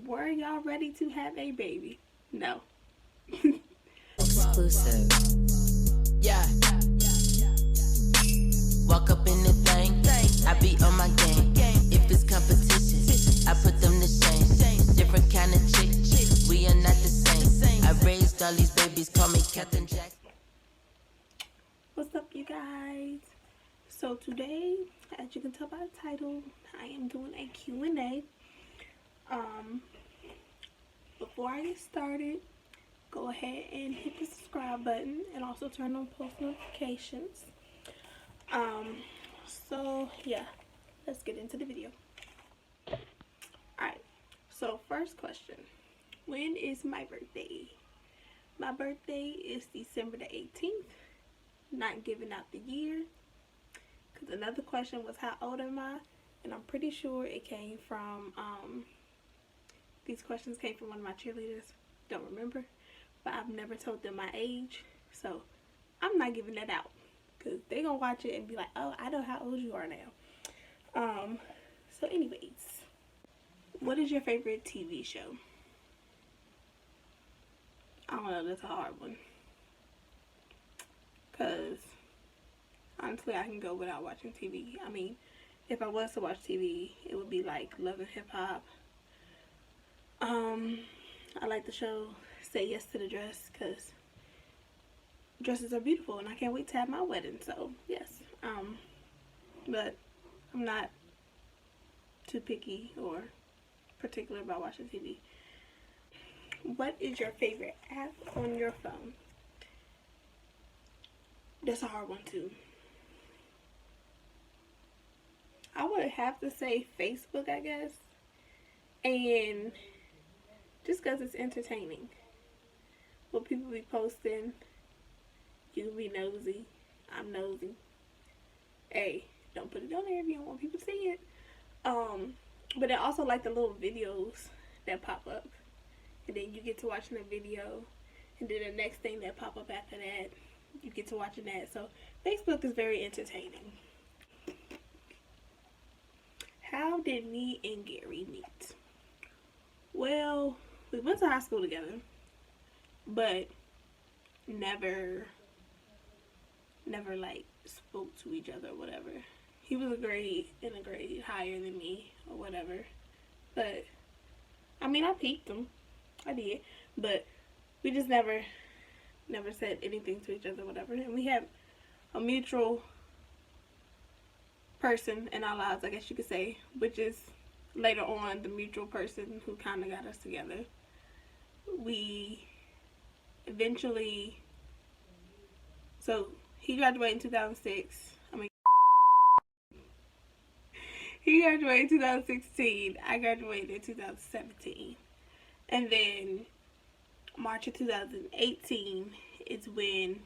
Were y'all ready to have a baby? No. Exclusive. Yeah. Walk up in the thing. I be on my game. If it's competition, I put them to shame. Different kind of chick. We are not the same. I raised all these babies. Call me Captain Jack. What's up, you guys? So today, as you can tell by the title, I am doing a Q&A. Before I get started, go ahead and hit the subscribe button and also turn on post notifications. So yeah, let's get into the video. Alright, so first question. When is my birthday? My birthday is December the 18th. Not giving out the year. Because another question was how old am I? And I'm pretty sure it came from, these questions came from one of my cheerleaders. Don't remember. But I've never told them my age. So I'm not giving that out. Because they're going to watch it and be like, oh, I know how old you are now. So anyways. What is your favorite TV show? I don't know. That's a hard one. Because honestly, I can go without watching TV. I mean, if I was to watch TV, it would be like Love and Hip Hop. I like the show Say Yes to the Dress because dresses are beautiful and I can't wait to have my wedding. So yes, but I'm not too picky or particular about watching TV. What is your favorite app on your phone? That's a hard one too. I would have to say Facebook, I guess. And just because it's entertaining. What people be posting, you can be nosy. I'm nosy. Hey, don't put it on there if you don't want people to see it. But I also like the little videos that pop up. And then you get to watching the video. And then the next thing that pop up after that, you get to watching that. So Facebook is very entertaining. How did me and Gary meet? Well, we went to high school together, but never like spoke to each other or whatever. He was a grade higher than me or whatever. But I mean, I peeped him. I did. But we just never said anything to each other or whatever. And we have a mutual person in our lives, I guess you could say, which is later on the mutual person who kind of got us together. We eventually, so he graduated in 2006. He graduated in 2016. I graduated in 2017. And then March of 2018 is when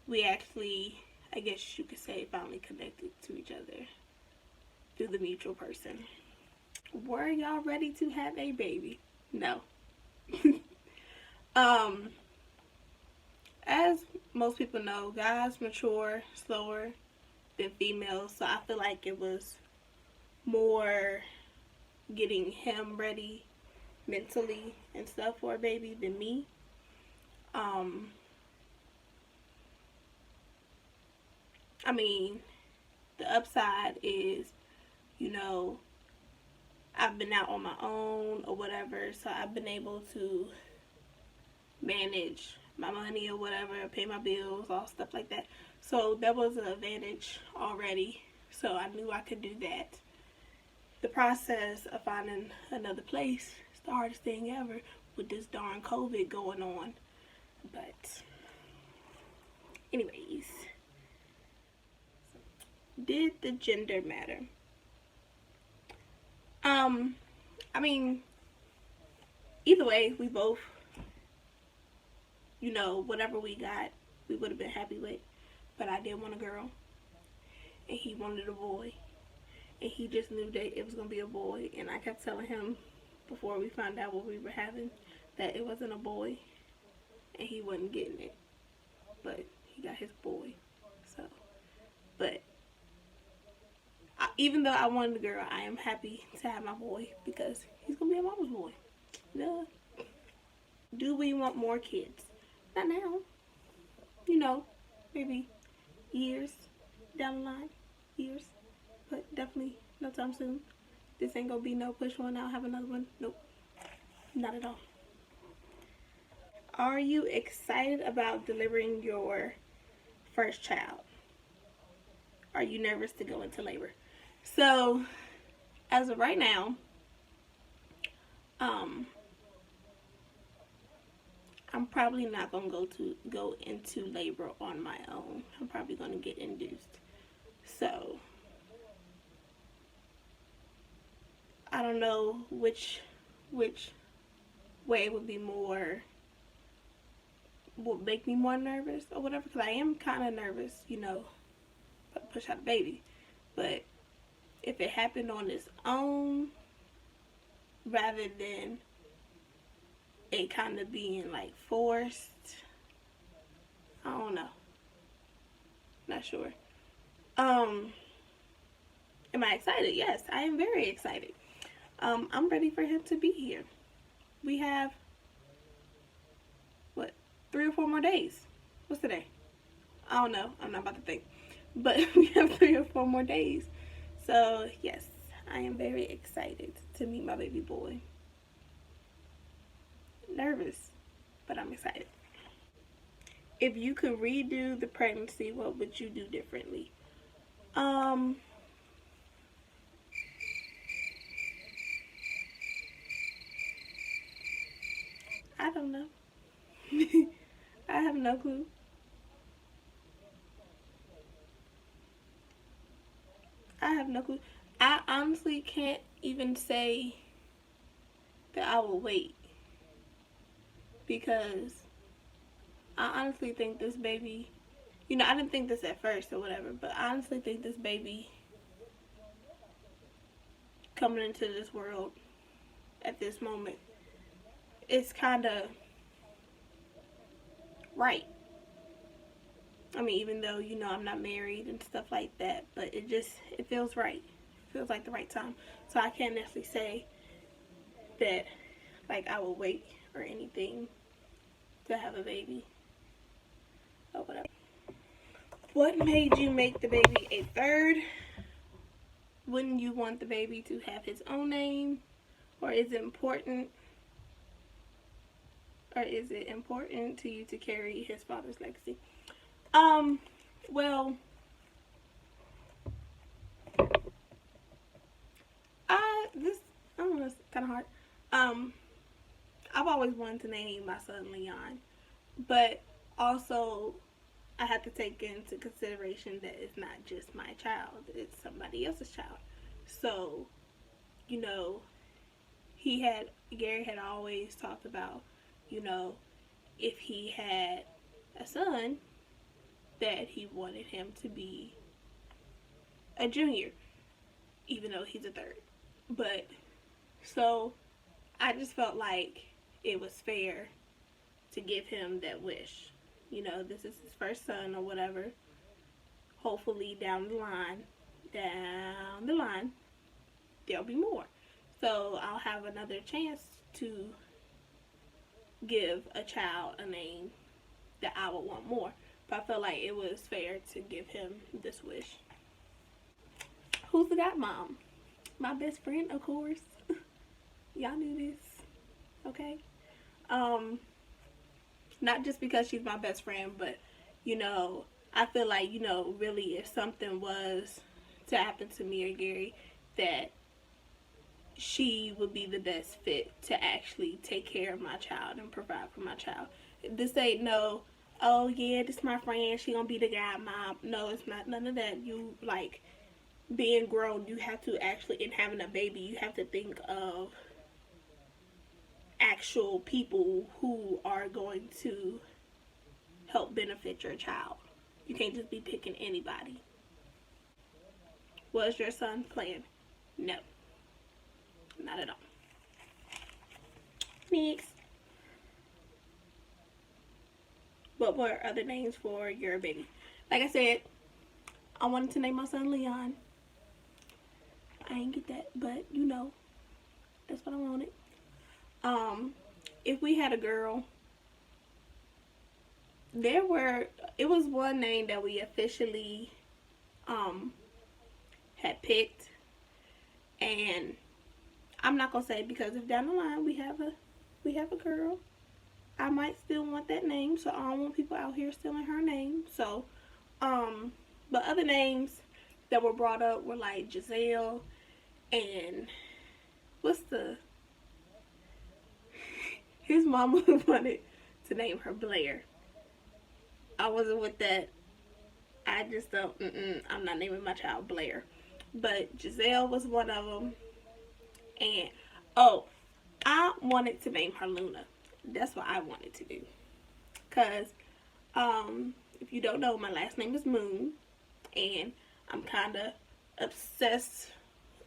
we actually, I guess you could say, finally connected to each other through the mutual person. Were y'all ready to have a baby? No. As most people know, guys mature slower than females, so I feel like it was more getting him ready mentally and stuff for a baby than me. I mean, the upside is, you know, I've been out on my own or whatever, so I've been able to manage my money or whatever, pay my bills, all stuff like that. So that was an advantage already, so I knew I could do that. The process of finding another place is the hardest thing ever with this darn COVID going on. But anyways, did the gender matter? I mean, either way, we both, you know, whatever we got, we would have been happy with. But I did want a girl, and he wanted a boy, and he just knew that it was going to be a boy. And I kept telling him before we found out what we were having that it wasn't a boy, and he wasn't getting it. But he got his boy. So, but even though I wanted a girl, I am happy to have my boy because he's going to be a mama's boy. do we want more kids? Not now. You know, maybe years down the line. Years. But definitely no time soon. This ain't gonna be no push one out, have another one. Nope. Not at all. Are you excited about delivering your first child? Are you nervous to go into labor? So, as of right now, I'm probably not gonna go into labor on my own. I'm probably gonna get induced. So, I don't know which way would make me more nervous or whatever, because I am kind of nervous, you know, push out a baby. But if it happened on its own, rather than it kind of being like forced, I don't know. Not sure. Am I excited? Yes, I am very excited. I'm ready for him to be here. We have, 3 or 4 more days. What's today? I don't know. I'm not about to think. But we have 3 or 4 more days. So, yes, I am very excited to meet my baby boy. Nervous, but I'm excited. If you could redo the pregnancy, what would you do differently? I don't know. I have no clue. I honestly can't even say that I will wait, because I honestly think this baby, I didn't think this at first or whatever, but I honestly think this baby coming into this world at this moment is kind of right. I mean, even though, I'm not married and stuff like that, but it feels right. It feels like the right time. So I can't necessarily say that, like, I will wait or anything to have a baby or whatever. What made you make the baby a third? Wouldn't you want the baby to have his own name? Or is it important to you to carry his father's legacy? Well, I don't know, it's kind of hard. I've always wanted to name my son Leon, but also I have to take into consideration that it's not just my child, it's somebody else's child. So, Gary had always talked about, if he had a son, that he wanted him to be a junior, even though he's a third. But, so, I just felt like it was fair to give him that wish. This is his first son or whatever. Hopefully down the line, there'll be more. So I'll have another chance to give a child a name that I would want more. But I felt like it was fair to give him this wish. Who's the godmom? My best friend, of course. Y'all knew this. Okay? Not just because she's my best friend, but, I feel like, really if something was to happen to me or Gary, that she would be the best fit to actually take care of my child and provide for my child. This ain't no, oh yeah, this is my friend, she gonna be the godmom. No, it's not none of that. You, like, being grown, you have to actually, in having a baby, you have to think of actual people who are going to help benefit your child. You can't just be picking anybody. Was your son playing? No. Not at all. Next. What were other names for your baby? Like I said, I wanted to name my son Leon. I ain't get that, but that's what I wanted. If we had a girl, it was one name that we officially had picked, and I'm not gonna say, because if down the line we have a girl, I might still want that name, so I don't want people out here stealing her name. So but other names that were brought up were like Giselle, and his mama wanted to name her Blair. I wasn't with that. I just don't, I'm not naming my child Blair. But Giselle was one of them. And, oh, I wanted to name her Luna. That's what I wanted to do. Because, if you don't know, my last name is Moon. And I'm kind of obsessed,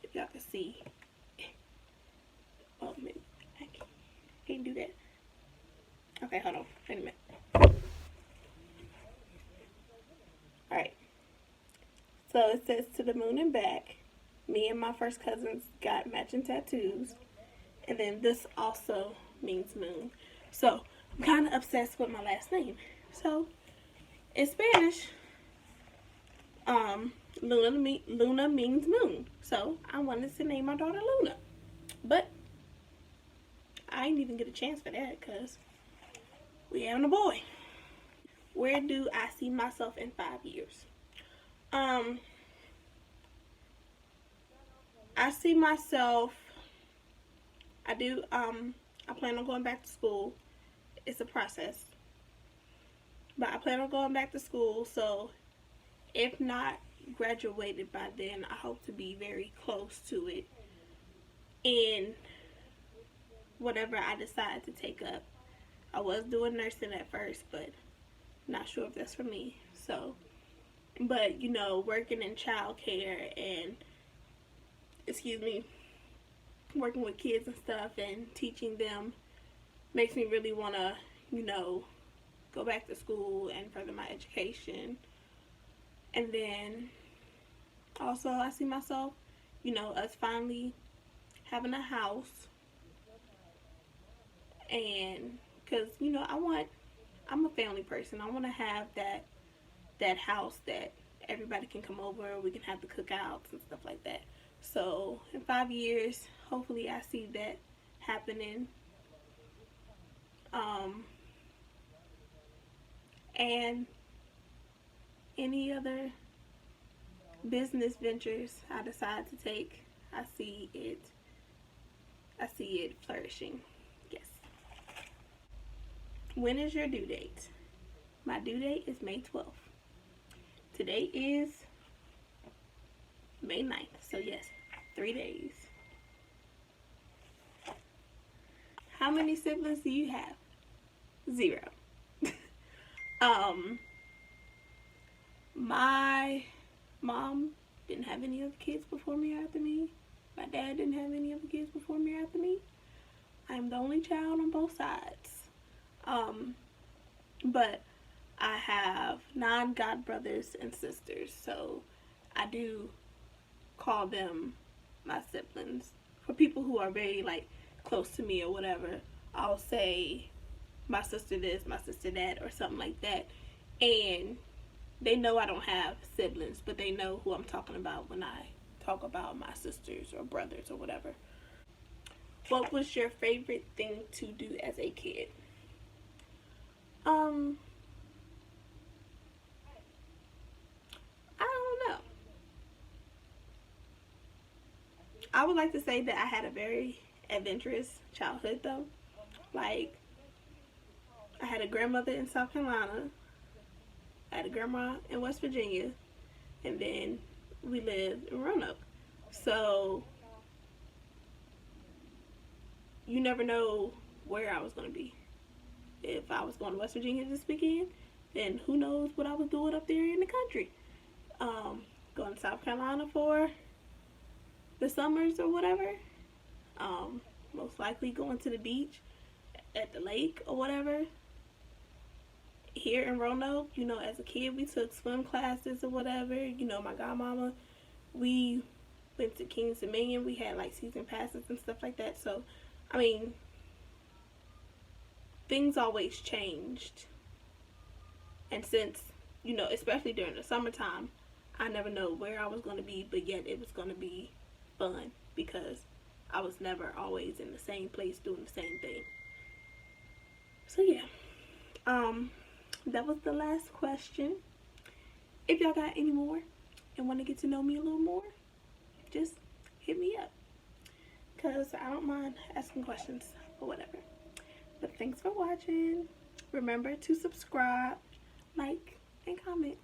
if y'all can see. Oh, maybe I can't do that. Okay, hold on. Wait a minute. Alright. So it says to the moon and back. Me and my first cousins got matching tattoos. And then this also means moon. So I'm kind of obsessed with my last name. So in Spanish, Luna means moon. So I wanted to name my daughter Luna. But I didn't even get a chance for that because we having a boy. Where do I see myself in 5 years? I see myself, I plan on going back to school. It's a process. But I plan on going back to school, so if not graduated by then, I hope to be very close to it in whatever I decide to take up. I was doing nursing at first, but not sure if that's for me. So, but you know, working in childcare and, working with kids and stuff and teaching them makes me really want to, go back to school and further my education. And then also I see myself, us finally having a house. And because, I'm a family person. I want to have that house that everybody can come over. We can have the cookouts and stuff like that. So in 5 years, hopefully I see that happening. And any other business ventures I decide to take, I see it flourishing. Yes. When is your due date? My due date is May 12th. Today is May 9th. So yes, 3 days. How many siblings do you have? 0. My mom didn't have any other kids before me or after me. My dad didn't have any other kids before me or after me. I'm the only child on both sides. But I have 9 god brothers and sisters, so I do call them my siblings. For people who are very close to me or whatever, I'll say my sister this, my sister that, or something like that. And they know I don't have siblings, but they know who I'm talking about when I talk about my sisters or brothers or whatever. What was your favorite thing to do as a kid? I don't know. I would like to say that I had a very adventurous childhood though. I had a grandmother in South Carolina, I had a grandma in West Virginia, and then we lived in Roanoke. So you never know where I was going to be. If I was going to West Virginia this weekend, then who knows what I was doing up there in the country. Going to South Carolina for the summers or whatever. Most likely going to the beach, at the lake or whatever. Here in Roanoke, as a kid we took swim classes or whatever. My godmama, we went to Kings Dominion. We had season passes and stuff like that. So, I mean, things always changed And since, you know, especially during the summertime, I never know where I was going to be, but yet it was going to be fun because I was never always in the same place doing the same thing. So yeah, that was the last question. If y'all got any more and want to get to know me a little more, just hit me up, because I don't mind asking questions or whatever. But thanks for watching. Remember to subscribe, like, and comment.